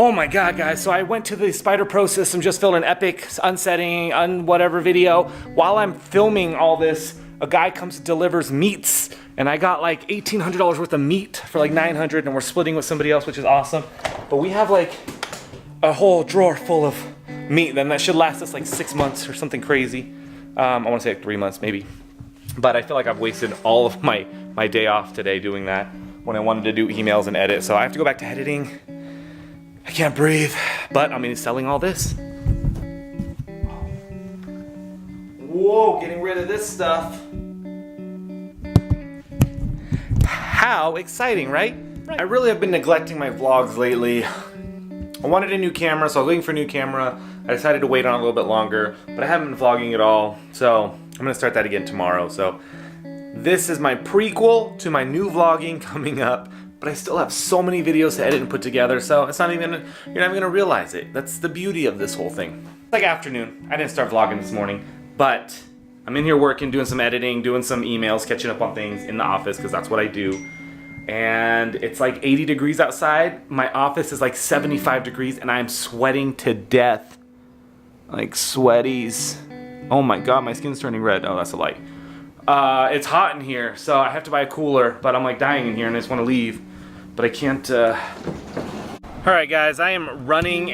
Oh my god, guys, so I went to the Spider Pro system, just filmed an epic unsetting, whatever video. While I'm filming all this, a guy comes and delivers meats, and I got like $1,800 worth of meat for like $900, and we're splitting with somebody else, which is awesome. But we have like a whole drawer full of meat, then that should last us like 6 months or something crazy. I want to say like 3 months maybe. But I feel like I've wasted all of my day off today doing that when I wanted to do emails and edit. So I have to go back to editing. I can't breathe, but I'm selling all this. Whoa, getting rid of this stuff. How exciting, right? I really have been neglecting my vlogs lately. I wanted a new camera, so I was looking for a new camera. I decided to wait on it a little bit longer, but I haven't been vlogging at all, so I'm gonna start that again tomorrow. So this is my prequel to my new vlogging coming up. But I still have so many videos to edit and put together, so it's not even, you're not even gonna realize it. That's the beauty of this whole thing. It's like afternoon. I didn't start vlogging this morning, but I'm in here working, doing some editing, doing some emails, catching up on things in the office, because that's what I do. And it's like 80 degrees outside. My office is like 75 degrees, and I'm sweating to death. Like sweaties. Oh my god, my skin's turning red. Oh, that's a light. It's hot in here, so I have to buy a cooler, but I'm like dying in here and I just want to leave, but I can't. Alright guys, I am running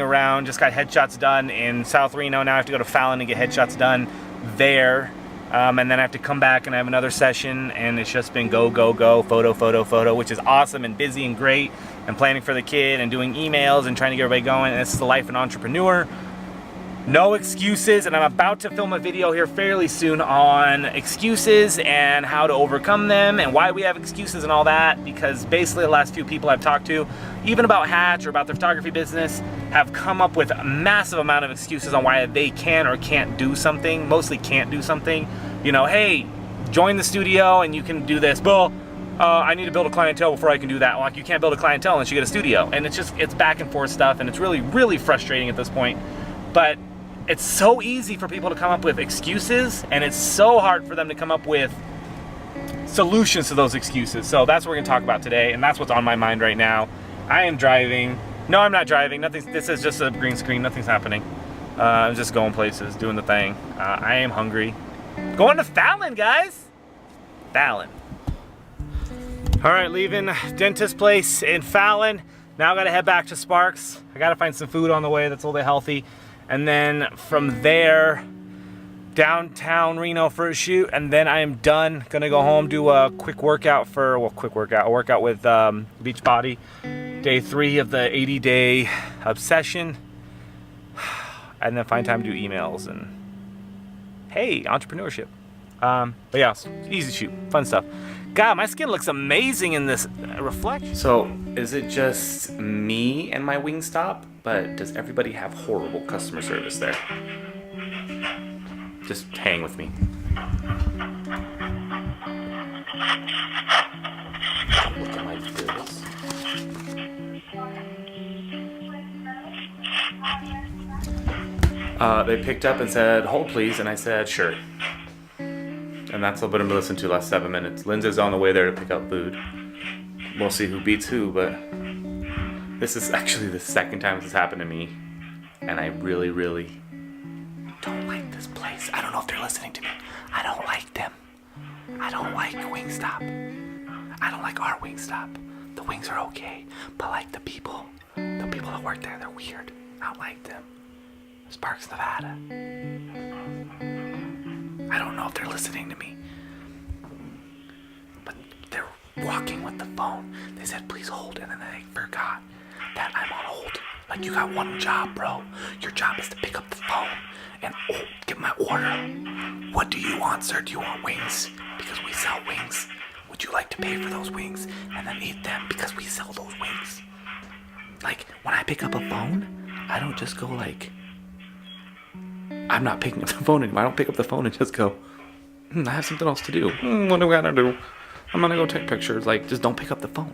around. Just got headshots done in South Reno. Now I have to go to Fallon and get headshots done there, and then I have to come back and I have another session, and it's just been go, photo, which is awesome and busy and great, and planning for the kid and doing emails and trying to get everybody going, and this is the life of an entrepreneur. No excuses, and I'm about to film a video here fairly soon on excuses and how to overcome them and why we have excuses and all that, because basically the last few people I've talked to, even about Hatch or about their photography business, have come up with a massive amount of excuses on why they can or can't do something, mostly can't do something. You know, hey, join the studio and you can do this. Well, I need to build a clientele before I can do that. Like, you can't build a clientele unless you get a studio. And it's back and forth stuff, and it's really frustrating at this point. But it's so easy for people to come up with excuses, and it's so hard for them to come up with solutions to those excuses. So that's what we're gonna talk about today, and that's what's on my mind right now. I am driving. No, I'm not driving. This is just a green screen. Nothing's happening. I'm just going places, doing the thing. I am hungry. Going to Fallon, guys. Fallon. All right, leaving dentist place in Fallon. Now I gotta head back to Sparks. I gotta find some food on the way that's a little bit healthy. And then from there, downtown Reno for a shoot, and then I am done. Gonna go home, do a quick workout a workout with Beachbody. Day 3 of the 80-day obsession. And then find time to do emails and, hey, entrepreneurship. But yeah, easy shoot, fun stuff. God, my skin looks amazing in this reflection. So, is it just me and my Wingstop? But does everybody have horrible customer service there? Just hang with me. Look at my bills. They picked up and said, hold please, and I said, sure. And that's what I'm gonna listen to the last 7 minutes. Lindsay's on the way there to pick up food. We'll see who beats who, but this is actually the second time this has happened to me, and I really don't like this place. I don't know if they're listening to me. I don't like them. I don't like Wingstop. I don't like our Wingstop. The wings are okay, but like the people that work there, they're weird. I don't like them. Sparks, Nevada. I don't know if they're listening to me, but they're walking with the phone. They said, please hold, and then they forgot that I'm on hold. Like, you got one job, bro. Your job is to pick up the phone and get my order. What do you want, sir? Do you want wings? Because we sell wings. Would you like to pay for those wings and then eat them because we sell those wings? Like, when I pick up a phone, I don't just go like, I'm not picking up the phone anymore. I don't pick up the phone and just go, I have something else to do. What do I gotta do? I'm gonna go take pictures. Like, just don't pick up the phone.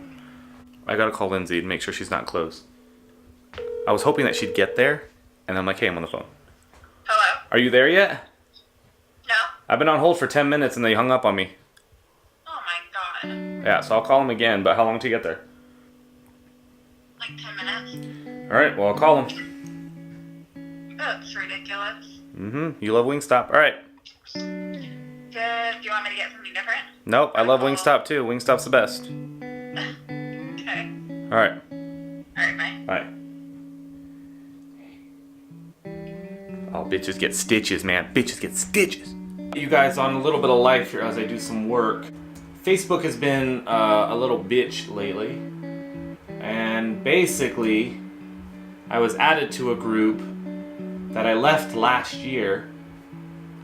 I gotta call Lindsay and make sure she's not closed. I was hoping that she'd get there, and I'm like, hey, I'm on the phone. Hello? Are you there yet? No. I've been on hold for 10 minutes and they hung up on me. Oh my god. Yeah, so I'll call them again, but how long till you get there? Like like 10 minutes. All right, well, I'll call him. That's ridiculous. You love Wingstop. All right. Do you want me to get something different? Nope, I love Wingstop too. Wingstop's the best. Okay. All right. Alright, bye. Bye. Oh, bitches get stitches, man. Bitches get stitches. You guys on a little bit of life here as I do some work. Facebook has been a little bitch lately. And basically, I was added to a group that I left last year.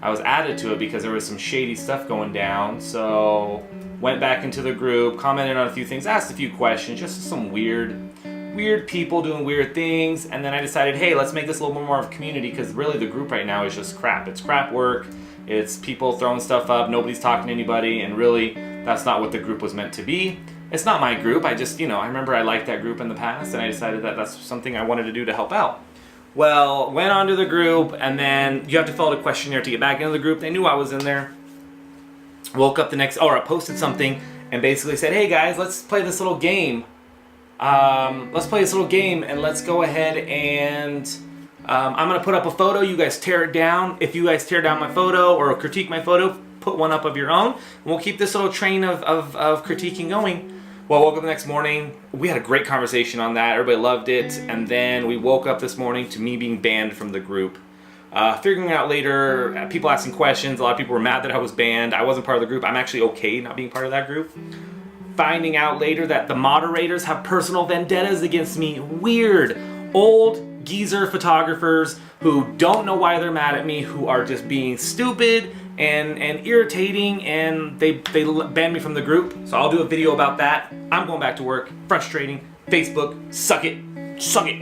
I was added to it because there was some shady stuff going down. So, went back into the group, commented on a few things, asked a few questions, just some weird people doing weird things, and then I decided, hey, let's make this a little bit more of a community, because really the group right now is just crap. It's crap work, it's people throwing stuff up, nobody's talking to anybody, and really, that's not what the group was meant to be. It's not my group, I just, I remember I liked that group in the past, and I decided that that's something I wanted to do to help out. Well, went onto the group, and then you have to fill out a questionnaire to get back into the group. They knew I was in there. Woke up I posted something, and basically said, hey guys, let's play this little game. And let's go ahead and I'm going to put up a photo. You guys tear it down. If you guys tear down my photo or critique my photo, put one up of your own. And we'll keep this little train of critiquing going. Well, woke up the next morning. We had a great conversation on that. Everybody loved it. And then we woke up this morning to me being banned from the group. Figuring out later, people asking questions. A lot of people were mad that I was banned. I wasn't part of the group. I'm actually okay not being part of that group. Finding out later that the moderators have personal vendettas against me. Weird, old geezer photographers who don't know why they're mad at me, who are just being stupid and irritating, and they banned me from the group. So I'll do a video about that. I'm going back to work. Frustrating. Facebook, suck it. Suck it.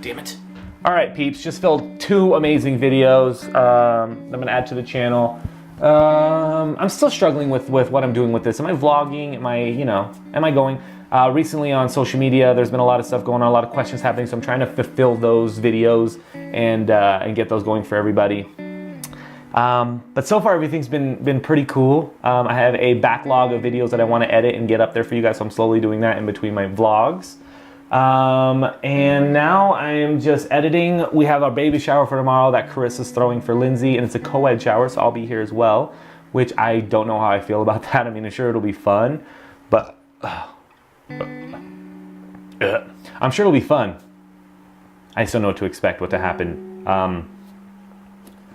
Damn it. Alright peeps, just filmed 2 amazing videos. I'm going to add to the channel. I'm still struggling with what I'm doing with this. Am I vlogging? Am I going? Recently on social media, there's been a lot of stuff going on, a lot of questions happening, so I'm trying to fulfill those videos and get those going for everybody. But so far, everything's been pretty cool. I have a backlog of videos that I want to edit and get up there for you guys, so I'm slowly doing that in between my vlogs. And now I'm just editing. We have our baby shower for tomorrow that Carissa's throwing for Lindsay, and it's a co-ed shower, so I'll be here as well, which I don't know how I feel about that. I mean, I'm sure it'll be fun, but I'm sure it'll be fun. I just don't know what to expect, what to happen.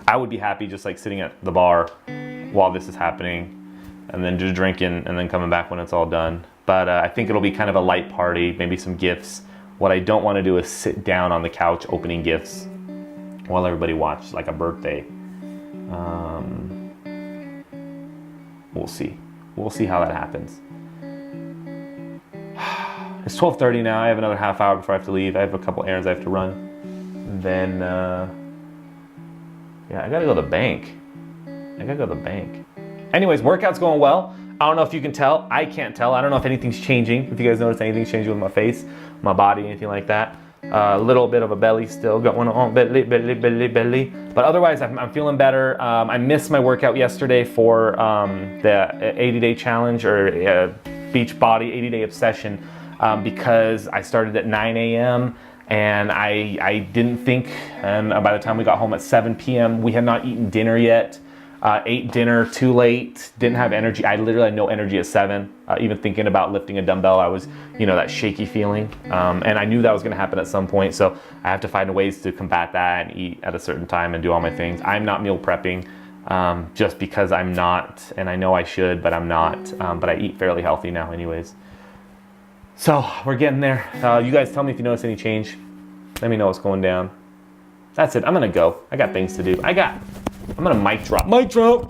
I would be happy just like sitting at the bar while this is happening and then just drinking and then coming back when it's all done. But I think it'll be kind of a light party, maybe some gifts. What I don't want to do is sit down on the couch opening gifts while everybody watches, like a birthday. We'll see. We'll see how that happens. It's 12:30 now. I have another half hour before I have to leave. I have a couple errands I have to run. And then, yeah, I gotta go to the bank. Anyways, workout's going well. I don't know if you can tell. I can't tell. I don't know if anything's changing. If you guys notice anything's changing with my face, my body, anything like that. A little bit of a belly still going on, belly. But otherwise, I'm feeling better. I missed my workout yesterday for the 80-day challenge or beach body 80-day obsession because I started at 9 a.m. and I didn't think, and by the time we got home at 7 p.m., we had not eaten dinner yet. Ate dinner too late, didn't have energy. I literally had no energy at 7. Even thinking about lifting a dumbbell, I was, that shaky feeling. And I knew that was gonna happen at some point, so I have to find ways to combat that and eat at a certain time and do all my things. I'm not meal prepping just because I'm not, and I know I should, but I'm not. But I eat fairly healthy now anyways. So we're getting there. You guys tell me if you notice any change. Let me know what's going down. That's it, I'm gonna go. I got things to do. I'm gonna mic drop. Mic drop!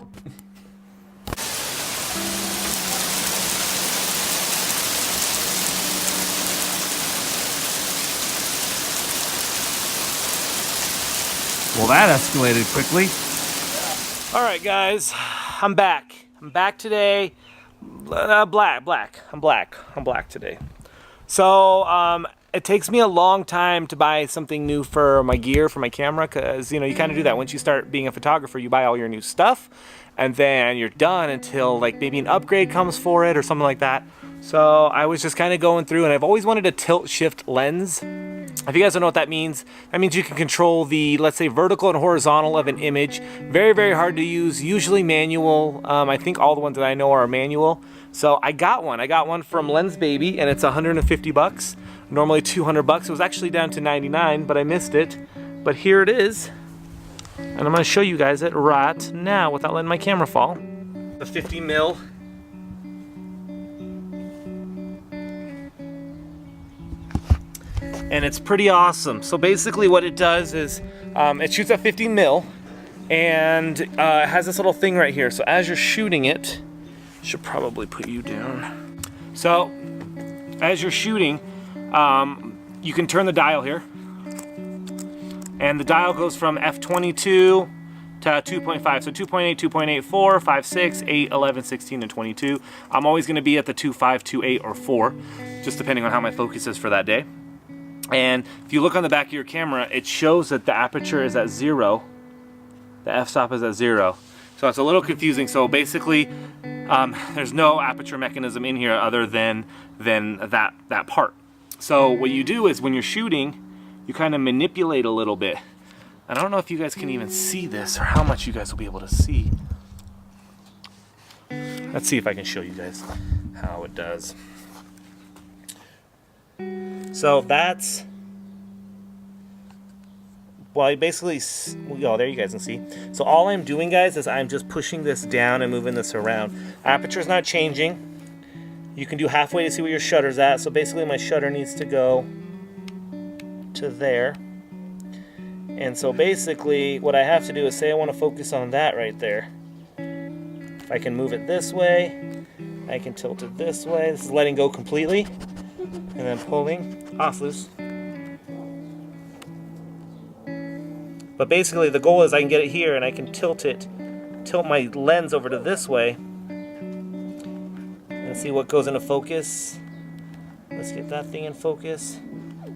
Well, that escalated quickly. All right, guys, I'm back. I'm back today. I'm black today. So, it takes me a long time to buy something new for my gear, for my camera, because, you kind of do that. Once you start being a photographer, you buy all your new stuff, and then you're done until, like, maybe an upgrade comes for it or something like that. So I was just kind of going through, and I've always wanted a tilt shift lens. If you guys don't know what that means you can control the, let's say, vertical and horizontal of an image. Very, very hard to use, usually manual. I think all the ones that I know are manual. So I got one from Lens Baby, and it's 150 bucks. Normally 200 bucks. It was actually down to 99, but I missed it. But here it is. And I'm gonna show you guys it right now without letting my camera fall. The 50 mil. And it's pretty awesome. So basically what it does is it shoots at 50 mil, and it has this little thing right here. So as you're shooting it, should probably put you down. So as you're shooting, you can turn the dial here, and the dial goes from f22 to 2.5. So 2.8, 2.84, 5, 6, 8, 11, 16, and 22. I'm always gonna be at the 2.5, 2.8, or 4, just depending on how my focus is for that day. And if you look on the back of your camera, it shows that the aperture is at 0. The f-stop is at 0. So it's a little confusing. So basically, there's no aperture mechanism in here other than that part. So what you do is when you're shooting, you kind of manipulate a little bit. And I don't know if you guys can even see this or how much you guys will be able to see. Let's see if I can show you guys how it does. So that's, well, basically, oh, there you guys can see. So all I'm doing, guys, is I'm just pushing this down and moving this around. Aperture's not changing. You can do halfway to see where your shutter's at. So basically my shutter needs to go to there. And so basically what I have to do is say I want to focus on that right there. If I can move it this way, I can tilt it this way. This is letting go completely. And then pulling off loose. But basically the goal is I can get it here and I can tilt my lens over to this way and see what goes into focus. Let's get that thing in focus.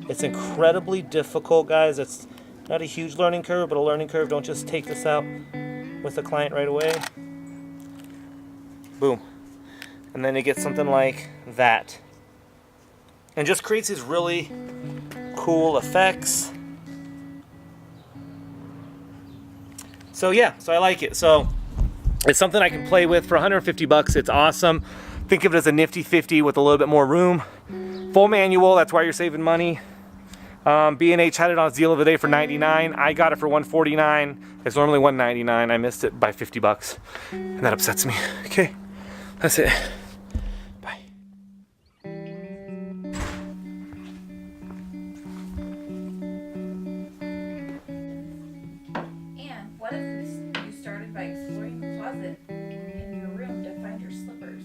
It's incredibly difficult, guys. It's not a huge learning curve, but a learning curve. Don't just take this out with a client right away. Boom. And then it gets something like that. And just creates these really cool effects. So yeah, so I like it. So it's something I can play with for 150 bucks. It's awesome. Think of it as a nifty 50 with a little bit more room. Full manual, that's why you're saving money. B&H had it on deal of the day for 99. I got it for 149. It's normally 199. I missed it by 50 bucks. And that upsets me. Okay, that's it. Bye. And what if you started by exploring the closet in your room to find your slippers?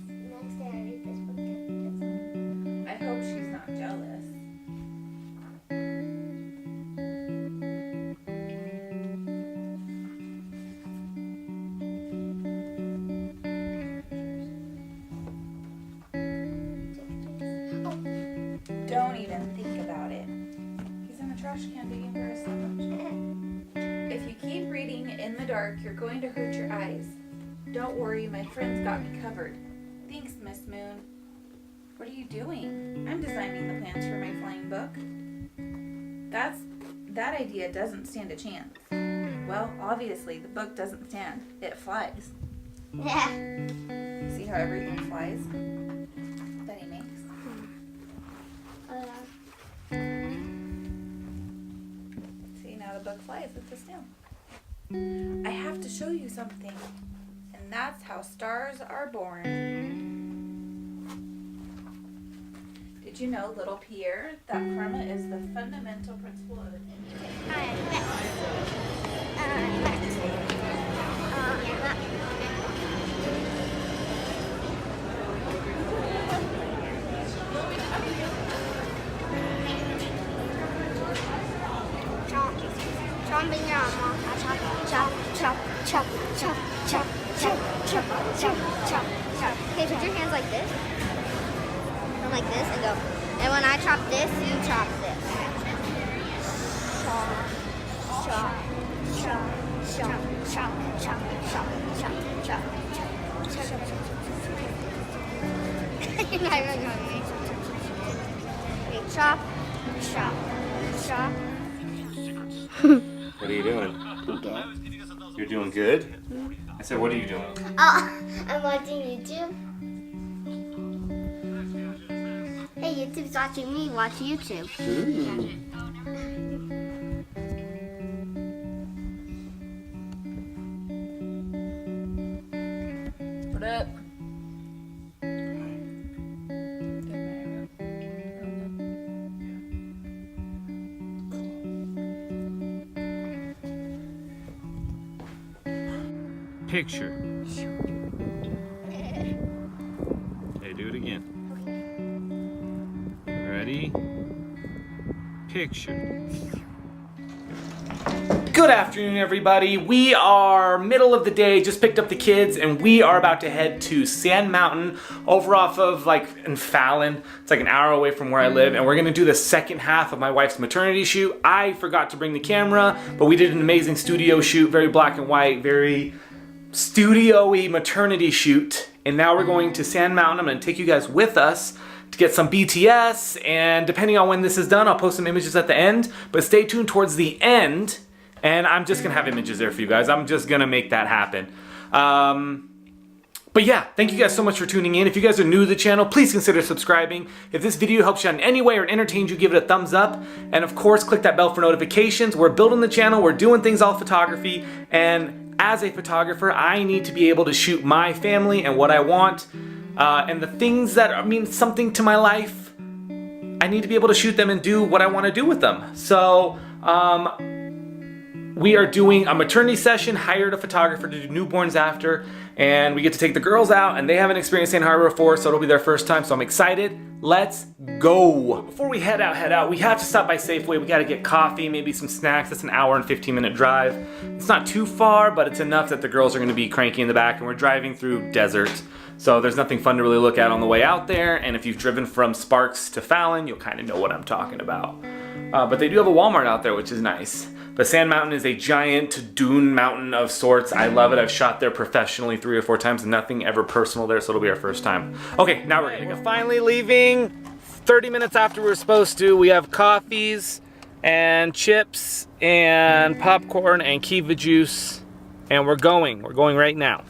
I hope she's not jealous. Don't even think about it. He's in the trash can digging for his sandwich. If you keep reading in the dark, you're going to hurt your eyes. Don't worry, my friends got me covered. Thanks, Miss Moon. What are you doing? I'm designing the plans for my flying book. That idea doesn't stand a chance. Well, obviously, the book doesn't stand. It flies. Yeah. See how everything flies that he makes? See, now the book flies with the stem. I have to show you something. And that's how stars are born. Did you know, little Pierre, that karma is the fundamental principle of an Okay, put your hands like this. And like this and go. And when I chop this, you chop this. Chop, chop, chop, chop, chop, chop, chop, chop, chop, chop, chop, chop, chop, chop. You're not even hungry. Okay, chop, chop, chop. What are you doing? You're doing good? I said, what are you doing? Oh, I'm watching YouTube. Hey, YouTube's watching me watch YouTube. What up? Picture. Okay, do it again. Ready? Picture. Good afternoon, everybody. We are middle of the day, just picked up the kids, and we are about to head to Sand Mountain over off of in Fallon. It's like an hour away from where I live, and we're gonna do the second half of my wife's maternity shoot. I forgot to bring the camera, but we did an amazing studio shoot, very black and white, very studio-y maternity shoot. And now we're going to Sand Mountain. I'm gonna take you guys with us to get some BTS, and depending on when this is done, I'll post some images at the end, but stay tuned towards the end, and I'm just gonna have images there for you guys. I'm just gonna make that happen. But yeah, thank you guys so much for tuning in. If you guys are new to the channel, please consider subscribing. If this video helps you out in any way or entertains you, give it a thumbs up. And of course, click that bell for notifications. We're building the channel, we're doing things all photography, and as a photographer, I need to be able to shoot my family and what I want, and the things that mean something to my life. I need to be able to shoot them and do what I want to do with them. So, we are doing a maternity session, hired a photographer to do newborns after, and we get to take the girls out, and they haven't experienced Sand Harbor before, so it'll be their first time, so I'm excited. Let's go. Before we head out, we have to stop by Safeway. We gotta get coffee, maybe some snacks. That's an hour and 15-minute drive. It's not too far, but it's enough that the girls are gonna be cranky in the back, and we're driving through desert. So there's nothing fun to really look at on the way out there, and if you've driven from Sparks to Fallon, you'll kind of know what I'm talking about. But they do have a Walmart out there, which is nice. But Sand Mountain is a giant dune mountain of sorts. I love it. I've shot there professionally 3 or 4 times, and nothing ever personal there, so it'll be our first time. Okay, now we're finally leaving. 30 minutes after we're supposed to. We have coffees and chips and popcorn and kiva juice, and we're going. We're going right now.